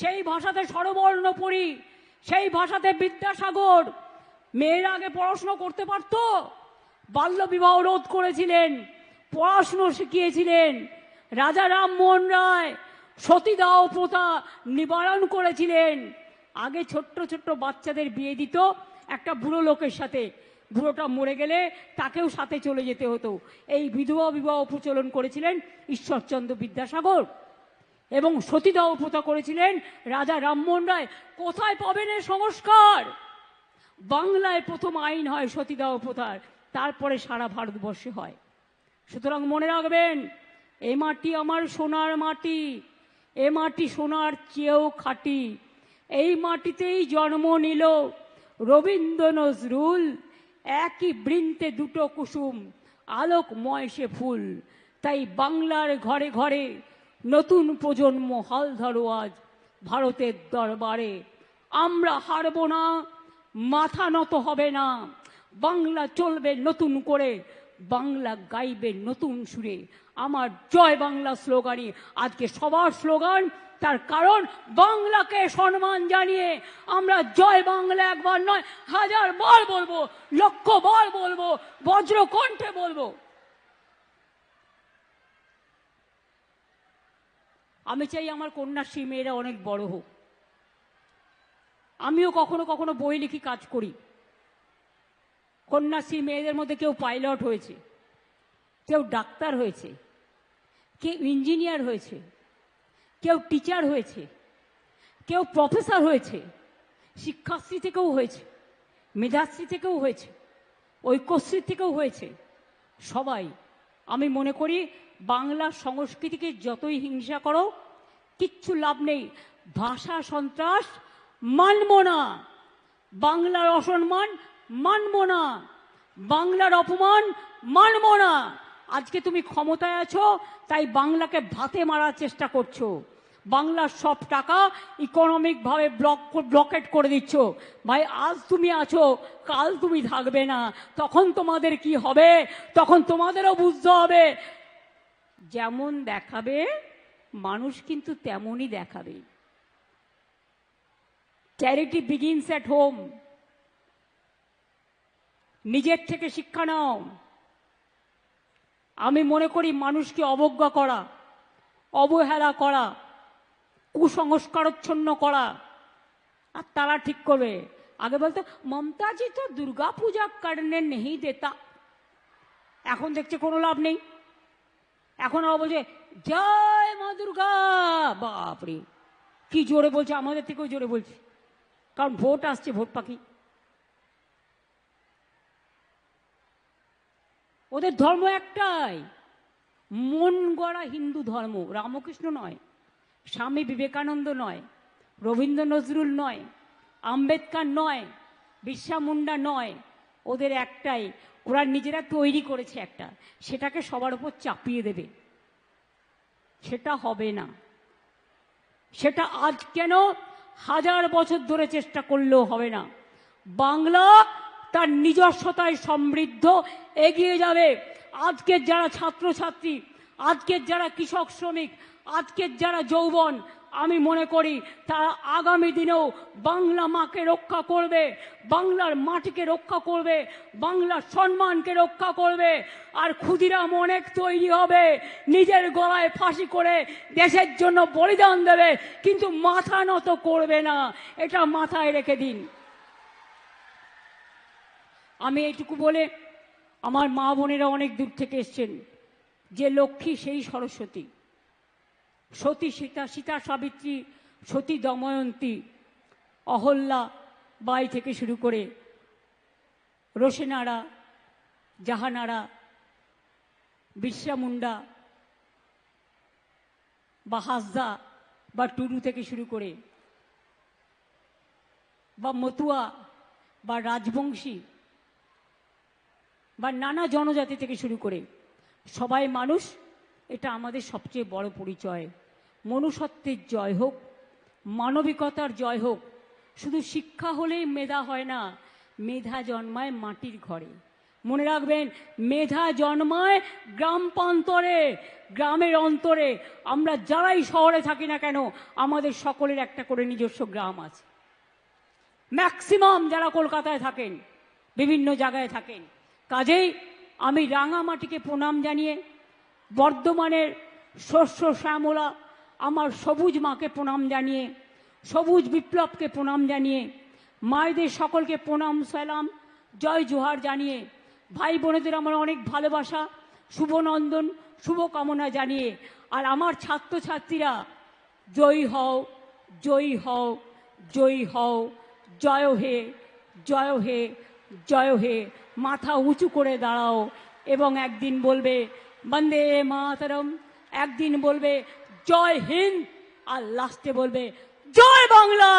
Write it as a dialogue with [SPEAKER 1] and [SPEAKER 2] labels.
[SPEAKER 1] সেই ভাষাতে স্বরবর্ণ পড়ি, সেই ভাষাতে বিদ্যাসাগর মেয়েরা আগে পড়াশুনো করতে পারত। বাল্য বিবাহ রোধ করেছিলেন, পড়াশুনো শিখিয়েছিলেন। রাজা রামমোহন রায় সতীদাহ প্রথা নিবারণ করেছিলেন। আগে ছোট্ট ছোট্ট বাচ্চাদের বিয়ে দিত একটা বুড়ো লোকের সাথে, বুড়োটা মরে গেলে তাকেও সাথে চলে যেতে হতো। এই বিধবা বিবাহ প্রচলন করেছিলেন ঈশ্বরচন্দ্র বিদ্যাসাগর, এবং সতীদাহ প্রথা করেছিলেন রাজা রামমোহন রায়। কোথায় পাবেন এই সংস্কার? বাংলায় প্রথম আইন হয় সতীদাহ প্রথার, তারপরে সারা ভারতবর্ষে হয়। সুতরাং মনে রাখবেন, এ মাটি আমার সোনার মাটি, এ মাটি সোনার চেয়েও খাঁটি। এই মাটিতেই জন্ম নিল রবীন্দ্র নজরুল, একই বৃন্তে দুটো কুসুম, আলোকময় সে ফুল। তাই বাংলার ঘরে ঘরে নতুন প্রজন্ম হাল ধরো আজ ভারতের দরবারে। আমরা হারব না, মাথা নত হবে না। বাংলা চলবে নতুন করে, বাংলা গাইবে নতুন সুরে। আমার জয় বাংলা স্লোগানই আজকে সবার স্লোগান। তার কারণ বাংলাকে সম্মান জানিয়ে আমরা জয় বাংলা একবার নয়, 1000 বার বলবো, লক্ষ বার বলবো, বজ্রকণ্ঠে বলবো। আমি চাই আমার কন্যাশ্রী মেয়েরা অনেক বড় হোক। আমিও কখনো কখনো বই লিখি, কাজ করি। কন্যাশ্রী মেয়েদের মধ্যে কেউ পাইলট হয়েছে, কেউ ডাক্তার হয়েছে, কেউ ইঞ্জিনিয়ার হয়েছে, কেউ টিচার হয়েছে, কেউ প্রফেসর হয়েছে, শিক্ষাশ্রী থেকেও হয়েছে, মেধাশ্রী থেকেও হয়েছে, ঐক্যশ্রী থেকেও হয়েছে। সবাই, আমি মনে করি বাংলা সংস্কৃতিকে যতই হিংসা করো কিচ্ছু লাভ নেই। ভাষা সন্ত্রাস মানব না, বাংলার অসম্মান মানব না, বাংলার অপমান মানব না। আজকে তুমি ক্ষমতায় আছো, তাই বাংলাকে ভাতে মারার চেষ্টা করছো। বাংলার সব টাকা ইকোনমিক ভাবে ব্লকেট করে দিচ্ছ। ভাই, আজ তুমি আছো, কাল তুমি থাকবে না। তখন তোমাদের কি হবে, তখন তোমাদেরও বুঝতে হবে। যেমন দেখাবে মানুষ কিন্তু তেমনই দেখাবে। Charity begins at home. নিজের থেকে শিক্ষা নাও। আমি মনে করি মানুষকে অবজ্ঞা করা, অবহেলা করা, কুসংস্কারচ্ছন্ন করা, আর তারা ঠিক করবে। আগে বলতো মমতাজি তো দুর্গা পূজা করনে নেই দেতা, এখন দেখছে কোনো লাভ নেই। এখন আবার বলছে জয় মা দুর্গা। বাপরে কি জোরে বলছে, আমাদের থেকেও জোরে বলছে, কারণ ভোট আসছে, ভোট পাখি। ওদের ধর্ম একটাই, মন গড়া হিন্দু ধর্ম। রামকৃষ্ণ নয়, স্বামী বিবেকানন্দ নয়, রবীন্দ্র নজরুল নয়, আম্বেদকর নয়, বিরসা মুন্ডা নয়। ওদের একটাই, ওরা নিজেরা তৈরি করেছে একটা, সেটাকে সবার উপর চাপিয়ে দেবে। সেটা হবে না। সেটা আজ কেন, 1000 বছর ধরে চেষ্টা করলেও হবে না। বাংলা তার নিজস্বতায় সমৃদ্ধ এগিয়ে যাবে। আজকের যারা ছাত্রছাত্রী, আজকের যারা কৃষক শ্রমিক, আজকের যারা যৌবন, আমি মনে করি তারা আগামী দিনেও বাংলা মাকে রক্ষা করবে, বাংলার মাটিকে রক্ষা করবে, বাংলার সম্মানকে রক্ষা করবে। আর ক্ষুদিরাম অনেক তৈরি হবে, নিজের গলায় ফাঁসি করে দেশের জন্য বলিদান দেবে, কিন্তু মাথা নত করবে না। এটা মাথায় রেখে দিন। আমি এইটুকু বলে, আমার মা বোনেরা অনেক দূর থেকে এসছেন, যে লক্ষ্মী সেই সরস্বতী। সতী সীতা, সীতা সাবিত্রী, সতী দময়ন্তী, অহল্যা বাই থেকে শুরু করে রোশেনারা, জাহানারা, বিরসা মুন্ডা বা হাসদা বা টুডু থেকে শুরু করে, বা মতুয়া বা রাজবংশী বা নানা জনজাতি থেকে শুরু করে সবাই মানুষ। এটা আমাদের সবচেয়ে বড় পরিচয়। মনুষ্যত্বের জয় হোক, মানবিকতার জয় হোক। শুধু শিক্ষা হলেই মেধা হয় না, মেধা জন্মায় মাটির ঘরে। মনে রাখবেন, মেধা জন্মায় গ্রাম প্রান্তরে, গ্রামের অন্তরে। আমরা যারাই শহরে থাকি না কেন, আমাদের সকলের একটা করে নিজস্ব গ্রাম আছে। ম্যাক্সিমাম যারা কলকাতায় থাকেন, বিভিন্ন জায়গায় থাকেন। কাজেই আমি রাঙামাটিকে প্রণাম জানিয়ে, বর্ধমানের শস্য শ্যামলা আমার সবুজ মাকে প্রণাম জানিয়ে, সবুজ বিপ্লবকে প্রণাম জানিয়ে, মায়েদের সকলকে প্রণাম সালাম জয় জোহার জানিয়ে, ভাই বোনেদের আমার অনেক ভালোবাসা, শুভনন্দন, শুভকামনা জানিয়ে, আর আমার ছাত্রছাত্রীরা জয়ী হও, জয়ী হও, জয়ী হও, জয় হে, জয় হে, জয় হে। মাথা উঁচু করে দাঁড়াও এবং একদিন বলবে বন্দে মাতরম, একদিন বলবে জয় হিন্দ, আর লাস্টে বলবে জয় বাংলা।